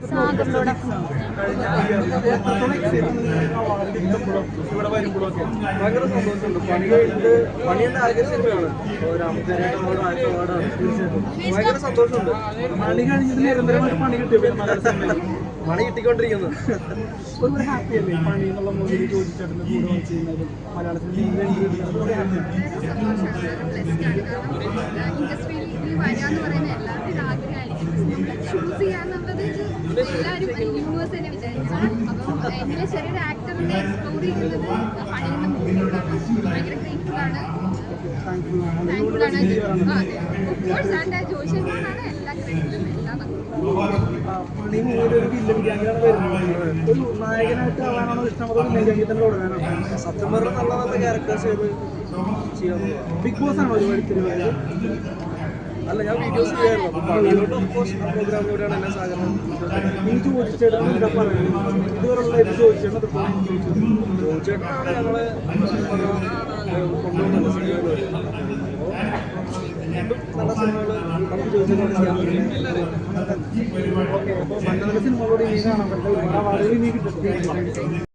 സാഗറിലൂടെ ഇവിടെ വരുമ്പോഴൊക്കെ ഭയങ്കര സന്തോഷമുണ്ട്. പണി കഴിഞ്ഞിട്ട് പണി തന്നെ ആദ്യ സിനിമയാണ്. ഭയങ്കര സന്തോഷമുണ്ട്. പണി കഴിഞ്ഞിട്ട് നിരന്തരമായിട്ട് പണി കിട്ടിയ പണി കിട്ടിക്കൊണ്ടിരിക്കുന്നു. ഒരു ഹാപ്പി അല്ലേ പണി എന്നുള്ള മൂവിയിൽ ചോദിച്ചിട്ടുണ്ട് കൂടെ വെച്ച് കഴിഞ്ഞാൽ മലയാളത്തിൽ വരാന്ന് പറയുന്ന എല്ലാവരുടെയും ആഗ്രഹമായിരിക്കും. ചൂസ് ചെയ്യാന്നുള്ളത് എല്ലാവരും യൂണിവേഴ്സ് തന്നെ വിചാരിച്ചാൽ. അപ്പം എന്നെ ചെറിയൊരു ആക്ടറിനെ എക്സ്പ്ലോർ ചെയ്യുന്നത് പണിയുന്ന മൂവിയിലൂടെയാണ്. ഭയങ്കര ഗ്രേറ്റ്ഫുൾ ആണ്. ഓഫ്കോഴ്സ് ആൻഡ് ജോഷനാണ് എല്ലാ ക്രെഡിറ്റും എല്ലാം. പണി മൂവിൽ ഒരു വില്ലൻ ഗ്യാങ്ങാണ് വരുന്നത്. ഒരു നായകനായിട്ട് ആവാനാണോ ഇഷ്ടം, അതോ വില്ലൻ ഗ്യാങ്ങിൽ തന്നെ തുടരാനാണോ? സത്യം പറഞ്ഞാൽ നല്ല നല്ല ക്യാരക്ടേഴ്സ് ചെയ്ത് ചെയ്യാൻ. ബിഗ് ബോസ് ആണോ ഒരുപാട് തിരുവല്ല? അല്ല, ഞാൻ വീഡിയോസ് ചെയ്യായിരുന്നു. അപ്പോൾ പണിയിലോട്ട് ഓഫ്കോഴ്സ് പ്രോഗ്രാമിലൂടെയാണ് എന്നെ സാഗരം. നീ ചോദിച്ചേട്ടൻ എന്താ പറയുന്നത്? ഇതുവരെയുള്ള ഇത് ചോദിച്ചേട്ടൻ ചോദിച്ചേട്ടനാണ് ഞങ്ങളെ കൊണ്ടുപോകുന്നത് സിനിമകൾ. നല്ല സിനിമകൾ നമുക്ക് ചോദിച്ചേട്ടൻ ചെയ്യാൻ പറ്റില്ല. ഓക്കെ, അപ്പോൾ നല്ല നല്ല സിനിമകളോട് ഇനി കാണാൻ പറ്റില്ല. ഒരുപാട് അവാർഡുകൾ ഇനി കിട്ടും.